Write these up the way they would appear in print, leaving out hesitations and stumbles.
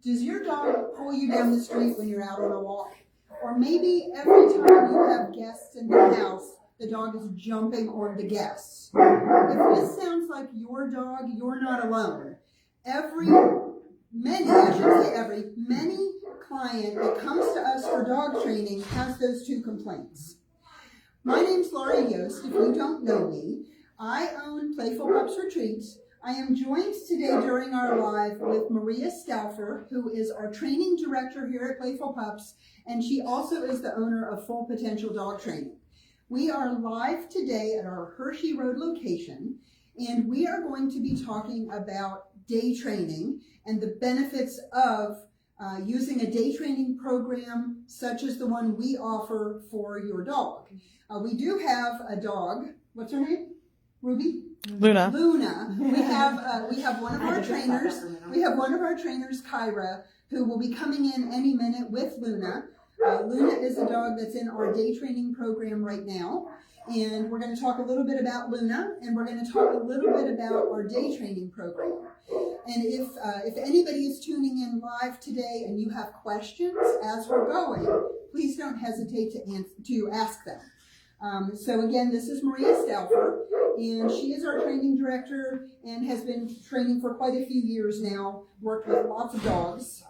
Does your dog pull you down the street when you're out on a walk? Or maybe every time you have guests in the house, the dog is jumping on the guests. If this sounds like your dog, you're not alone. Many client that comes to us for dog training has those two complaints. My name's Laura Yost. If you don't know me, I own Playful Pups Retreats. I am joined today during our live with Maria Stauffer, who is our training director here at Playful Pups, and she also is the owner of Full Potential Dog Training. We are live today at our Hershey Road location, and we are going to be talking about day training and the benefits of using a day training program such as the one we offer for your dog. We do have a dog. What's her name? Ruby? Luna. We have one of our trainers. We have one of our trainers, Kyra, who will be coming in any minute with Luna. Luna is a dog that's in our day training program right now. And we're going to talk a little bit about Luna, and we're going to talk a little bit about our day training program. And if anybody is tuning in live today and you have questions as we're going, please don't hesitate to ask them. So again, this is Maria Stauffer, and she is our training director and has been training for quite a few years now, worked with lots of dogs.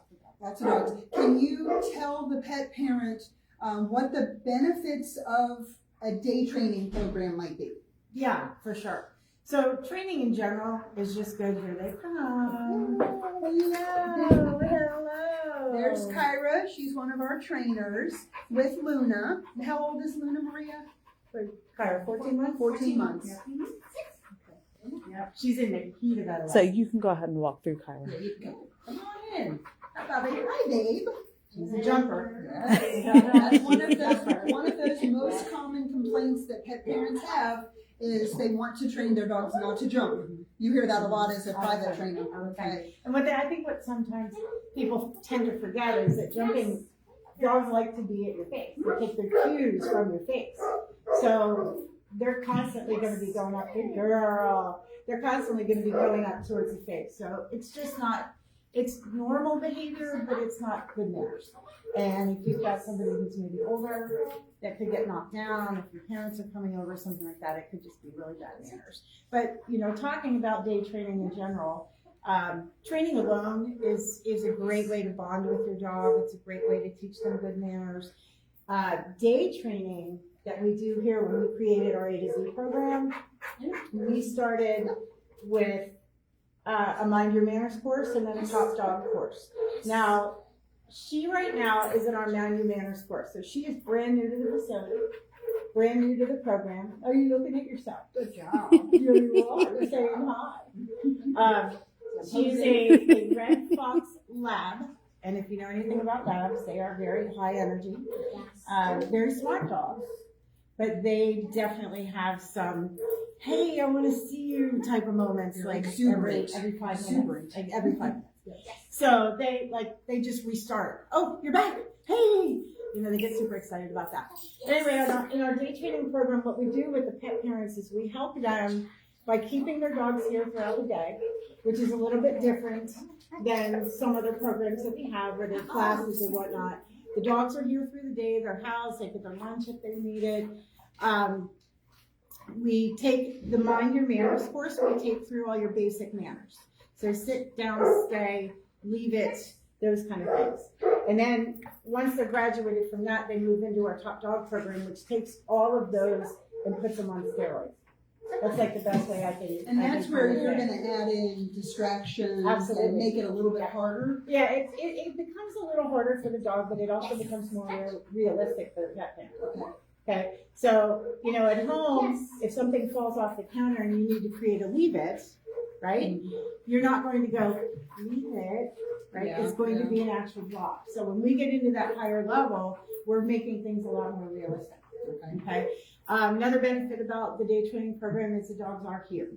Can you tell the pet parent what the benefits of a day training program might be? Yeah, for sure. So training in general is just good. Here they come. Hello. There's Kyra. She's one of our trainers with Luna. How old is Luna, Maria? Kyra, 14 months? 14 months. Yeah. Yep. She's in the heat of that life. So you can go ahead and walk through, Kyra. There you go. Come on in. Hi, babe. She's a jumper. That's one of those most common complaints that pet parents have is they want to train their dogs not to jump. You hear that a lot as a private trainer. Okay. And I think what sometimes people tend to forget is that jumping, dogs like to be at your face. They take their cues from your face. So they're constantly going to be going up, good girl. They're constantly going to be going up towards the face. So it's just not, it's normal behavior, but it's not good manners. And if you've got somebody who's maybe older that could get knocked down, if your parents are coming over, something like that, it could just be really bad manners. But, talking about day training in general, training alone is a great way to bond with your dog. It's a great way to teach them good manners. Day training that we do here when we created our A to Z program, we started with a Mind Your Manners course and then a Top Dog course. Now, she right now is in our Mind Your Manners course. So she is brand new to the facility, brand new to the program. Are you looking at yourself? Good job. You are saying hi. She's a Red Fox Lab. And if you know anything about labs, they are very high energy, very smart dogs. But they definitely have some, hey, I want to see you type of moments, like every 5 minutes. Like every 5 minutes. So they just restart. Oh, you're back. Hey, they get super excited about that. Anyway, in our day training program, what we do with the pet parents is we help them by keeping their dogs here throughout the day, which is a little bit different than some other programs that we have where there are classes or whatnot. The dogs are here through the day, they're housed, they get their lunch if they need it. We take the Mind Your Manners course, we take through all your basic manners. So sit down, stay, leave it, those kind of things. And then once they're graduated from that, they move into our Top Dog program, which takes all of those and puts them on steroids. That's like the best way I can. And that's where you're going to add in distractions. Absolutely. And make it a little bit harder. Yeah, it becomes a little harder for the dog, but it also becomes more realistic for the pet parent. Okay, so at home, if something falls off the counter and you need to create a leave it, right? You're not going to go leave it, right? It's going to be an actual block. So when we get into that higher level, we're making things a lot more realistic. Okay. Another benefit about the day training program is the dogs are here.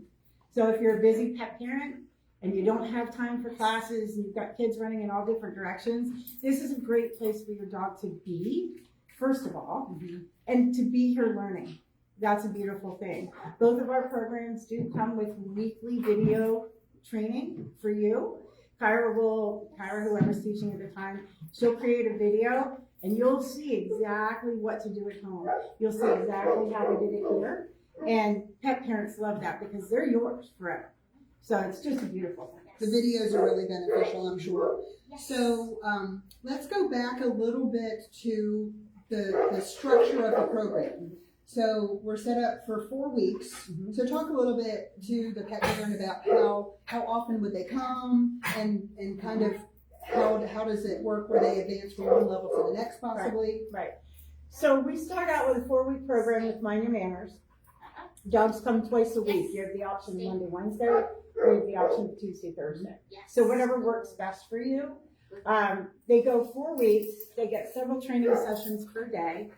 So if you're a busy pet parent and you don't have time for classes and you've got kids running in all different directions, this is a great place for your dog to be, first of all, and to be here learning. That's a beautiful thing. Both of our programs do come with weekly video training for you. Kyra, whoever's teaching at the time, she'll create a video and you'll see exactly what to do at home. You'll see exactly how we did it here. And pet parents love that because they're yours forever. So it's just a beautiful thing. The videos are really beneficial, I'm sure. So let's go back a little bit to the structure of the program. So we're set up for 4 weeks. So talk a little bit to the pet parent about how often would they come and kind of how does it work where they advance from one level to the next possibly? Right. So we start out with a 4-week program with Mind Your Manners. Dogs come twice a week. You have the option of Monday, Wednesday, or you have the option of Tuesday, Thursday. So whatever works best for you. They go 4 weeks. They get several training sessions per day.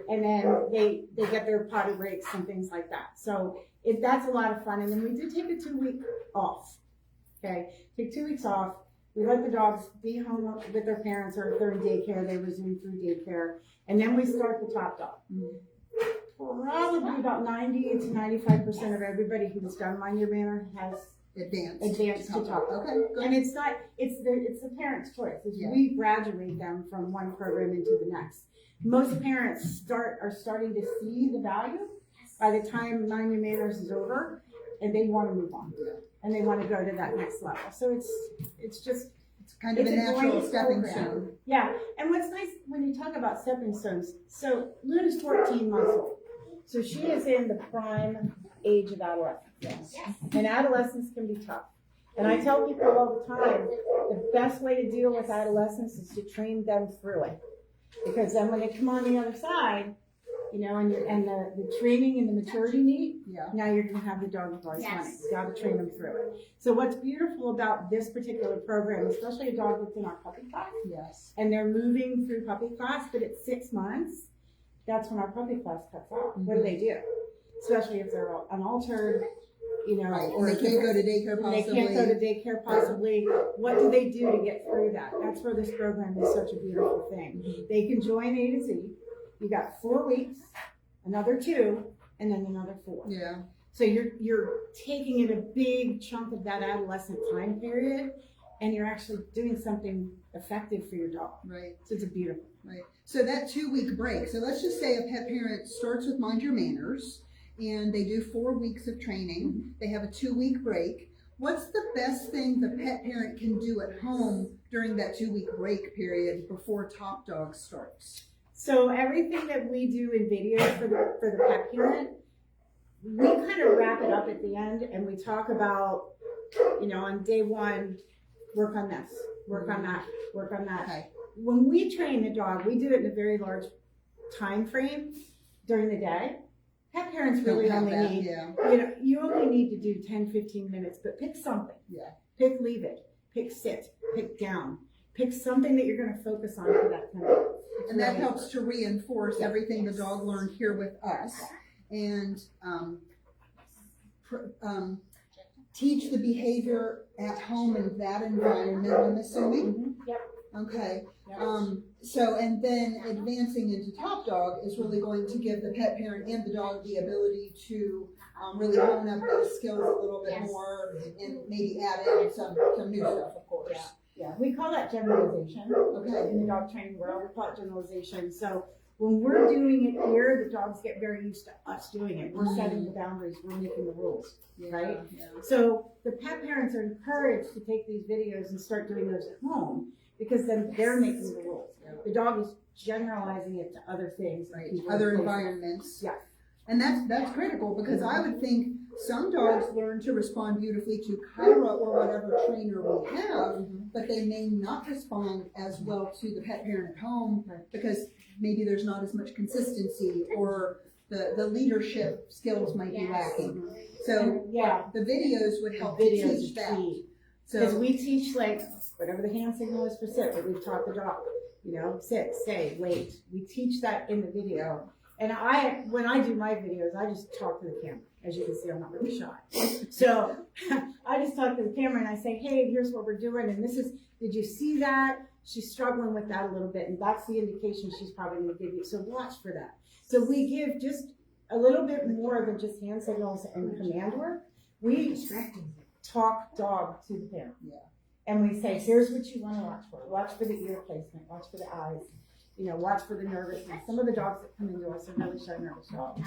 And then they get their potty breaks and things like that. So that's a lot of fun. And then we do take a 2-week off. Okay, take 2 weeks off. We let the dogs be home with their parents, or if they're in daycare, they resume through daycare. And then we start the top dog. Probably about 90 to 95% of everybody who's done Mind Your Manner has advanced to top. Okay, good. And it's the parent's choice. We graduate them from one program into the next. Most parents are starting to see the value by the time Mind Your Manners is over, and they want to move on, and they want to go to that next level. So it's kind of a natural stepping stone. Yeah, and what's nice when you talk about stepping stones, so Luna's 14 months old, so she is in the prime age of adolescence, and adolescence can be tough. And I tell people all the time, the best way to deal with adolescence is to train them through it. Because then when they come on the other side, and the training and the maturity meet, now you're going to have the dog with all running. You got to train them through it. So what's beautiful about this particular program, especially a dog that's in our puppy class, and they're moving through puppy class, but at 6 months, that's when our puppy class cuts off. What do they do? Especially if they're unaltered, or they can't go to daycare possibly. They can't go to daycare possibly. What do they do to get through that? That's where this program is such a beautiful thing. They can join A to Z. You got 4 weeks, another 2, and then another 4. Yeah. So you're taking in a big chunk of that adolescent time period, and you're actually doing something effective for your dog. Right. So it's a beautiful. Right. So that 2-week break. So let's just say a pet parent starts with Mind Your Manners, and they do 4 weeks of training. They have a 2-week break. What's the best thing the pet parent can do at home during that 2-week break period before Top Dog starts? So everything that we do in video for the pet parent, we kind of wrap it up at the end, and we talk about, on day 1, work on this, work on that, work on that. Okay. When we train the dog, we do it in a very large time frame during the day. Pet parents really only need, you only need to do 10, 15 minutes, but pick something. Yeah. Pick leave it, pick sit, pick down, pick something that you're going to focus on for that time. And that helps to reinforce everything the dog learned here with us, and teach the behavior at home in that environment, I'm assuming? Yep. Okay. Yep. And then advancing into Top Dog is really going to give the pet parent and the dog the ability to really hone up those skills a little bit more, and maybe add in some new stuff, of course. Yeah, we call that generalization. Okay. In the dog training world, we call it generalization. So when we're doing it here, the dogs get very used to us doing it. We're setting the boundaries, we're making the rules, right? Yeah. So the pet parents are encouraged to take these videos and start doing those at home, because then they're making the rules. The dog is generalizing it to other things, Right. Other environments. Yeah. And that's critical, because I would think some dogs learn to respond beautifully to Kyra or whatever trainer we have, but they may not respond as well to the pet parent at home, because maybe there's not as much consistency, or the leadership skills might be lacking. So the videos would help to teach that. Because we teach, like, whatever the hand signal is for sit, but we've taught the dog, sit, stay, wait. We teach that in the video. And when I do my videos, I just talk to the camera. As you can see, I'm not really shy. So I just talk to the camera and I say, hey, here's what we're doing. And did you see that? She's struggling with that a little bit. And that's the indication she's probably going to give you. So watch for that. So we give just a little bit more than just hand signals and command work. We talk dog to the parent. Yeah. and we say, here's what you want to watch for. Watch for the ear placement, watch for the eyes, watch for the nervousness. Some of the dogs that come into us are really shy, nervous dogs.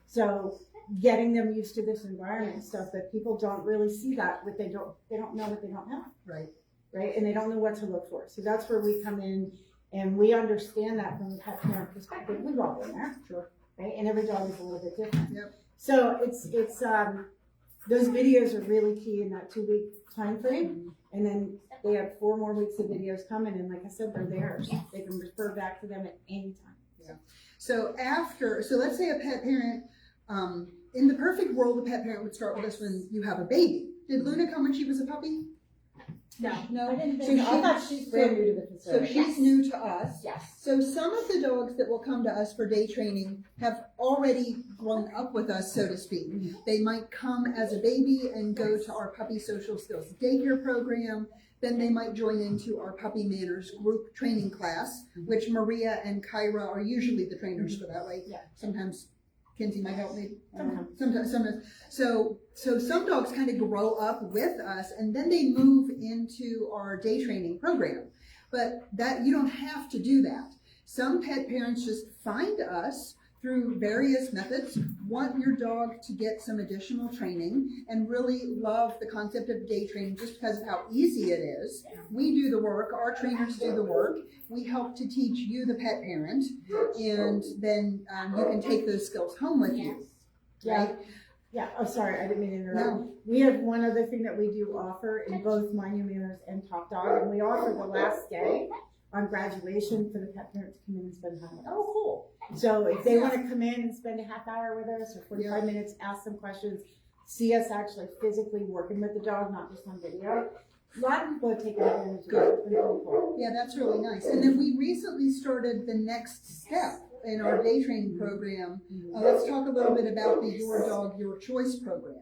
So getting them used to this environment and stuff, that people don't really see that, but they don't know what they don't know. Right? And they don't know what to look for. So that's where we come in, and we understand that from a pet parent perspective. We've all been there. Sure. Right? And every dog is a little bit different. Yep. So it's those videos are really key in that 2-week time frame. And then they have 4 more weeks of videos coming, and like I said, they're theirs. They can refer back to them at any time. Yeah. So let's say a pet parent, in the perfect world, the pet parent would start with us when you have a baby. Did Luna come when she was a puppy? No, I didn't So think so. I thought she's brand new to the So facility. she's new to us. Yes. So some of the dogs that will come to us for day training have already grown up with us, so to speak. They might come as a baby and go to our puppy social skills daycare program. Then they might join into our puppy manners group training class, which Maria and Kyra are usually the trainers for that, right? Yeah. Sometimes Kinsey might help me. Sometimes. Sometimes. So some dogs kind of grow up with us, and then they move into our day training program. But that you don't have to do that. Some pet parents just find us through various methods, want your dog to get some additional training, and really love the concept of day training just because of how easy it is. We do the work, our trainers do the work. We help to teach you, the pet parent, and then you can take those skills home with you. Right? Yeah. Oh, sorry, I didn't mean to interrupt. No. We have one other thing that we do offer in both Mind Your Manners and Top Dog, and we offer the last day on graduation for the pet parent to come in and spend time with us. Oh, cool. So if they want to come in and spend a half hour with us or 45 minutes, ask some questions, see us actually physically working with the dog, not just on video. A lot of people have taken advantage of it. It's been really cool. Yeah, that's really nice. And then we recently started the next step in our day training program. Let's talk a little bit about the Your Dog, Your Choice program.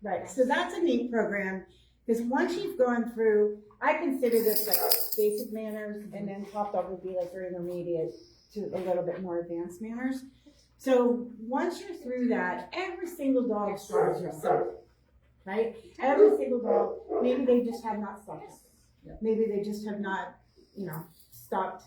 Right. So that's a neat program, because once you've gone through, I consider this like basic manners, and then Top Dog would be like your intermediate to a little bit more advanced manners. So once you're through that, every single dog struggles with something, right? Every single dog, maybe they just have not stopped. Maybe they just have not, stopped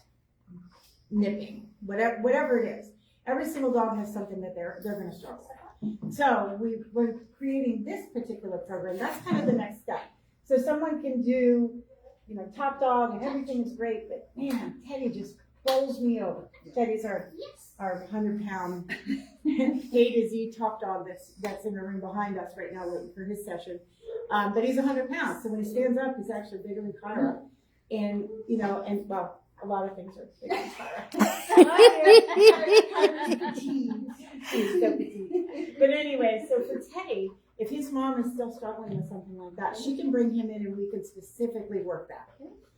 nipping, whatever it is. Every single dog has something that they're going to struggle with. So we're creating this particular program. That's kind of the next step. So someone can do, Top Dog and everything is great, but man, Teddy just bowls me over. Teddy's our 100-pound A to Z Top Dog that's in the room behind us right now waiting for his session. But he's 100 pounds, so when he stands up, he's actually bigger than Kyra. And a lot of things are bigger than Kyra. He's so petite. But anyway, so for Teddy, if his mom is still struggling with something like that, she can bring him in and we can specifically work that.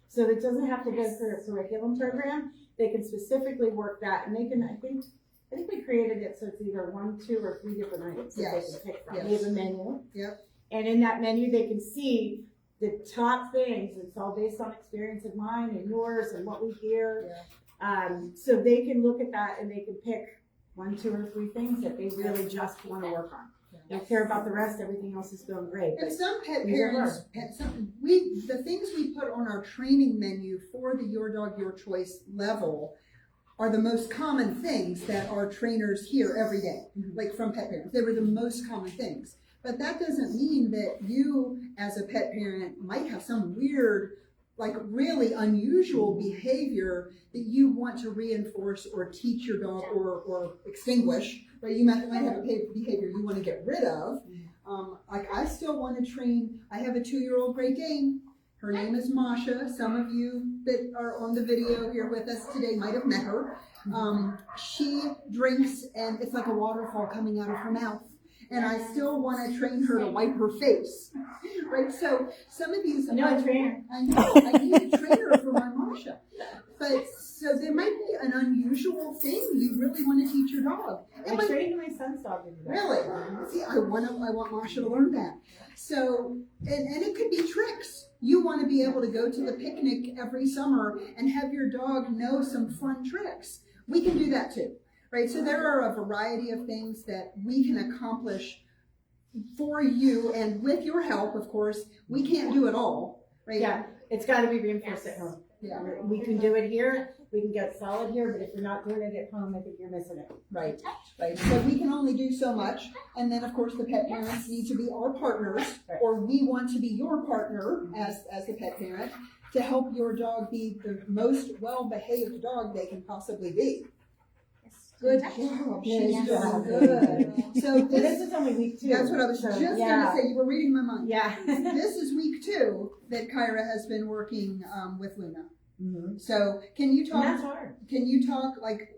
So it doesn't have to go through a curriculum program. They can specifically work that, and they can, I think we created it so it's either 1, 2, or 3 different items that they can pick from. We have a menu. Yep. And in that menu, they can see the top things. It's all based on experience of mine and yours and what we hear. So they can look at that and they can pick 1, 2, or 3 things that they really just want to work on. They don't care about the rest. Everything else is going great. And some pet parents, the things we put on our training menu for the Your Dog, Your Choice level are the most common things that our trainers hear every day, like from pet parents. They were the most common things. But that doesn't mean that you, as a pet parent, might have some weird, like really unusual behavior that you want to reinforce or teach your dog or extinguish. Right? You might have a behavior you want to get rid of. Like I still want to train. I have a 2-year-old Great Dane. Her name is Masha. Some of you that are on the video here with us today might have met her. She drinks and it's like a waterfall coming out of her mouth. And I still want to train her to wipe her face, right? So some of these, I know a trainer. I know, I need a trainer for my Masha. But so there might be an unusual thing you really want to teach your dog. I trained my son's dog to do that. Really? See, I want Masha to learn that. So, and it could be tricks. You want to be able to go to the picnic every summer and have your dog know some fun tricks. We can do that too. Right, so there are a variety of things that we can accomplish for you, and with your help, of course. We can't do it all, right? Yeah. It's got to be reinforced at home. Yeah. We can do it here, we can get solid here, but if you're not doing it at home, I think you're missing it. Right, right. So we can only do so much. And then, of course, the pet parents need to be our partners, or we want to be your partner as the pet parent to help your dog be the most well-behaved dog they can possibly be. Good job. She's doing good. So This is only week 2. that's what I was just going to say. You were reading my mind. Yeah. This is week 2 that Kyra has been working with Luna. Mm-hmm. So can you And talk? that's hard. Can you talk like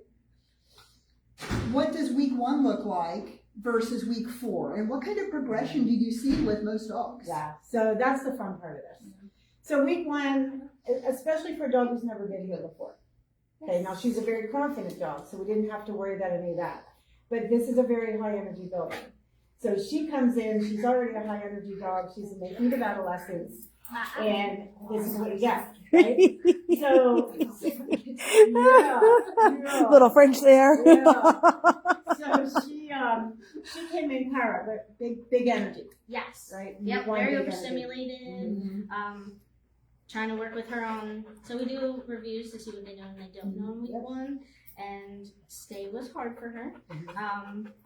what does week 1 look like versus week 4, and what kind of progression do you see with most dogs? Yeah. So that's the fun part of this. So week 1, especially for a dog who's never been here before. Okay, now she's a very confident dog, so we didn't have to worry about any of that. But this is a very high energy building. So she comes in, she's already a high energy dog, she's in the heat of adolescence, and this is what you get, right? So, yeah. Little French there. Yeah. So she came in Kyra, but big energy, Yes. right? Yep, One very big energy. overstimulated. Mhm. Trying to work with her on, so we do reviews to see what they know and they don't know in week Yep. 1, and stay was hard for her.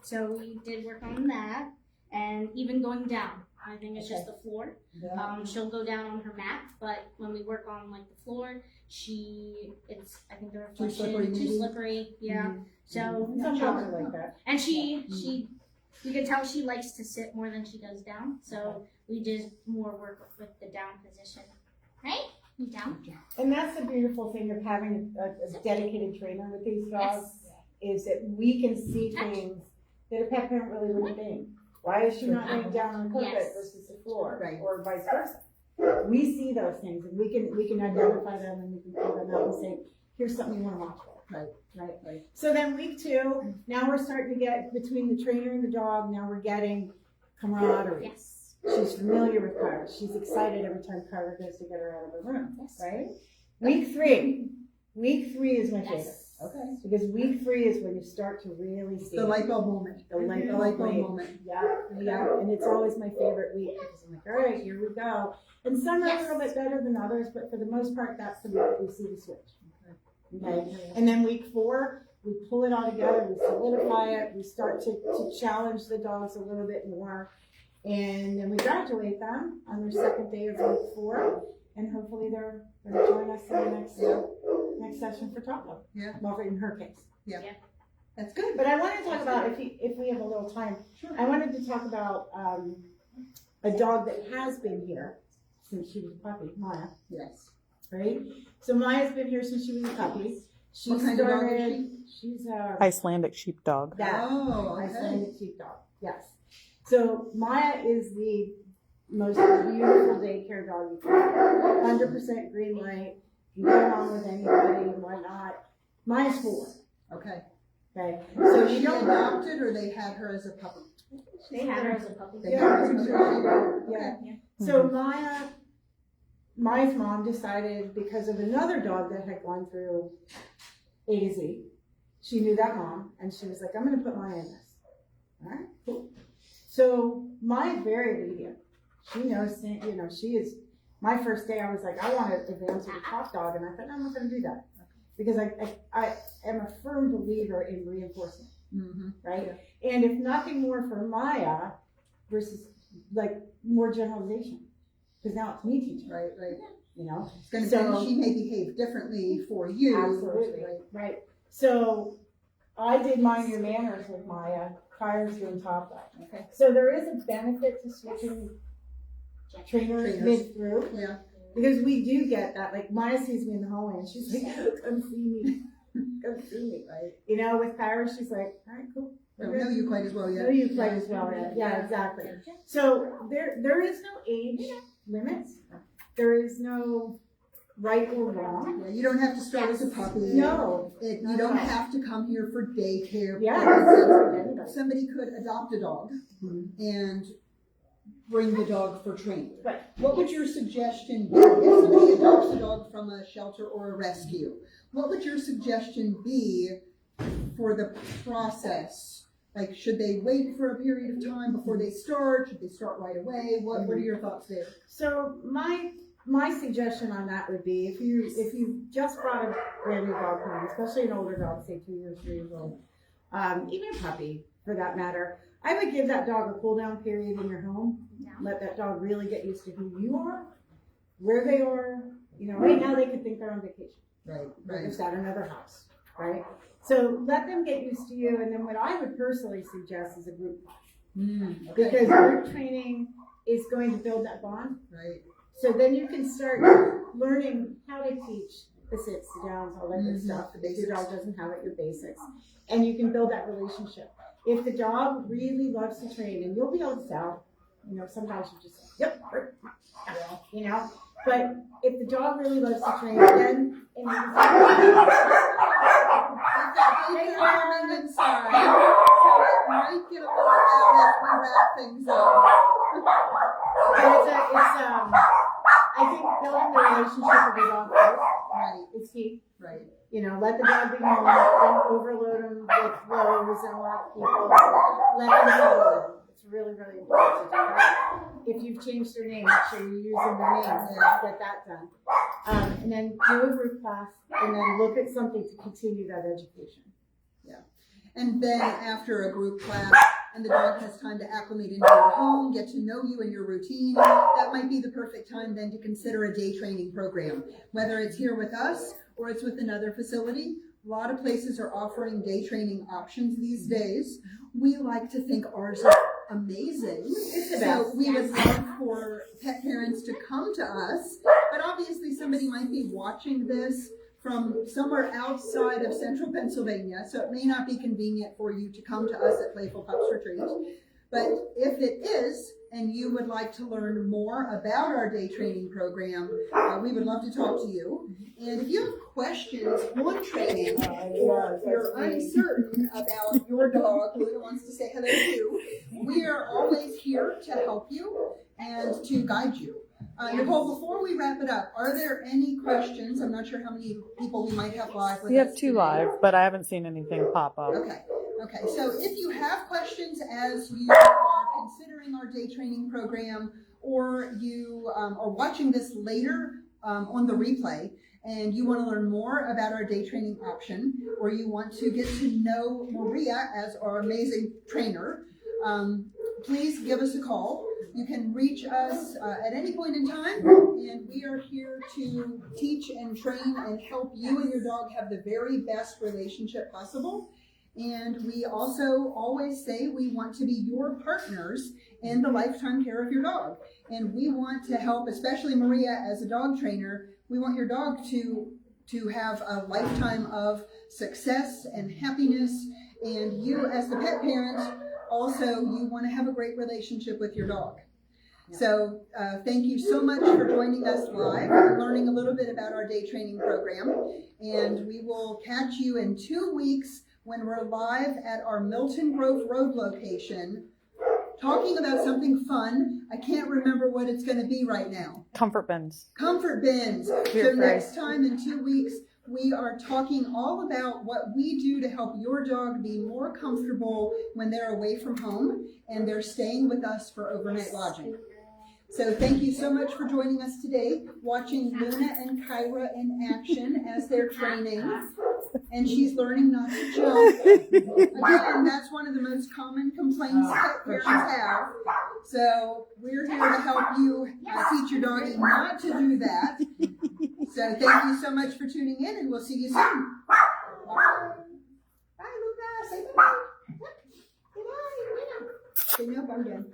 So we did work on that, and even going down. I think it's just the floor. Yeah. She'll go down on her mat, but when we work on like the floor, I think the reflection slippery, maybe? too slippery. Yeah. So Some dogs are like that. and we can tell she likes to sit more than she does down. So we did more work with the down position. Right? Down. And that's the beautiful thing of having a dedicated trainer with these dogs, is that we can see things that a pet parent really wouldn't think. Why is she not laying down on the carpet Yes. versus the floor, Right. or vice versa? We see those things, and we can identify them, and we can pull them out and say, here's something you want to watch for. Right. So then week 2, now we're starting to get between the trainer and the dog. Now we're getting camaraderie. Yes. She's familiar with Kyra. She's excited every time Kyra goes to get her out of her room, Yes. right? Week 3 is my favorite. Yes. Okay. Because week 3 is when you start to really see The light bulb moment. the light The light bulb bulb moment. Yeah, and it's always my favorite week because I'm like, all right, here we go. And some are a little bit better than others, but for the most part, that's the week we see the switch. Okay, and then week 4, we pull it all together, we solidify it, we start to challenge the dogs a little bit more, and then we graduate them on their second day of week 4, and hopefully they're going to join us in the next session for Top Dog. Yeah. Well, in her case. That's good. But I want to talk about, if we have a little time, I wanted to talk about a dog that has been here since she was a puppy, Maya, Yes. right? So Maya's been here since she was a puppy. She What kind of dog is started, she's a Icelandic sheepdog. Oh, okay. Icelandic sheepdog, yes. So Maya is the most beautiful daycare dog you can have. 100% green light, you can get along with anybody and whatnot. Maya's 4. Okay. Okay, So you she don't adopted, or they had her as a puppy? They had her as a puppy. They had her as a puppy. Yeah. Okay. So Maya's mom decided, because of another dog that had gone through A to Z, she knew that mom, and she was like, I'm going to put Maya in this. All right, cool. So Maya's very obedient. She knows, she is, my first day I was like, I want to advance with a top dog, and I thought, no, I'm not going to do that. Because I am a firm believer in reinforcement, Mm-hmm. right? And if nothing more for Maya versus like more generalization, because now it's me teaching, Right. It's It's going to be, she may behave differently for you. Absolutely, right. So I did Mind Your Manners with Maya. Kyra's doing Top Dog. Okay. So there is a benefit to switching trainers mid through. Yeah. Because we do get that, like Maya sees me in the hallway and she's like, come see me. Come see me. Right. With Kyra, she's like, all right, cool. I don't know you quite as well yet. Know you quite as well yet. Yeah, exactly. So there is no age limits. There is no right or wrong. Yeah, you don't have to start as a puppy. No. You don't have to come here for daycare. Yeah. Somebody could adopt a dog Mhm. and bring the dog for training. Right. What would your suggestion be? If somebody adopts a dog from a shelter or a rescue, what would your suggestion be for the process? Like, should they wait for a period of time before they start? Should they start right away? What are your thoughts there? So my suggestion on that would be if you just brought a brand new dog home, especially an older dog, say 2 years, 3 years old, even a puppy for that matter, I would give that dog a cool down period in your home. Let that dog really get used to who you are, where they are. You know, right now they could think they're on vacation. Right. They're just at another house, right? So let them get used to you, and then what I would personally suggest is a group class. Okay. Because group training is going to build that bond. Right. So then you can start learning how to teach the sits, the downs, all that good stuff. If your dog doesn't have it, your basics. And you can build that relationship. If the dog really loves to train, and you'll be able to tell, you know, sometimes you just say, yep, you know, but if the dog really loves to train, then and inside, so it might get a little out as we wrap things up. I think building the relationship with your dog first, Right. is key. Right. You know, let the dog be home, don't overload them with blows and a lot of people. Let them go. It's really, really important to do that. If you've changed their name, make sure you're using their name and get that done. And then do a group class, and then look at something to continue that education. And then after a group class, and the dog has time to acclimate into your home, get to know you and your routine, that might be the perfect time then to consider a day training program. Whether it's here with us or it's with another facility, a lot of places are offering day training options these days. We like to think ours is amazing. It's the So best. we would love for pet parents to come to us, but obviously somebody might be watching this from somewhere outside of central Pennsylvania, so it may not be convenient for you to come to us at Playful Pups Retreat. But if it is, and you would like to learn more about our day training program, we would love to talk to you. And if you have questions on training, or you're uncertain about your dog, Luna wants to say hello to you, we are always here to help you and to guide you. Nicole, before we wrap it up, are there any questions? I'm not sure how many people we might have live with We us have 2 today. live, but I haven't seen anything pop up. Okay, so if you have questions as you are considering our day training program, or you are watching this later on the replay, and you want to learn more about our day training option, or you want to get to know Maria as our amazing trainer, please give us a call. You can reach us at any point in time, and we are here to teach and train and help you and your dog have the very best relationship possible. And we also always say we want to be your partners in the lifetime care of your dog. And we want to help, especially Maria as a dog trainer, we want your dog to have a lifetime of success and happiness. And you as the pet parent, also, you want to have a great relationship with your dog. So thank you so much for joining us live and learning a little bit about our day training program. And we will catch you in 2 weeks when we're live at our Milton Grove Road location, talking about something fun. I can't remember what it's going to be right now. Comfort bins. Comfort bins. So next time in 2 weeks, we are talking all about what we do to help your dog be more comfortable when they're away from home and they're staying with us for overnight lodging. So thank you so much for joining us today, watching Luna and Kyra in action as they're training. And she's learning not to jump. Again, that's one of the most common complaints pet parents have. So we're here to help you teach your doggy not to do that. So thank you so much for tuning in, and we'll see you soon. Bye. Bye, Luca. Say bye. Say bye. Say no, I'm done.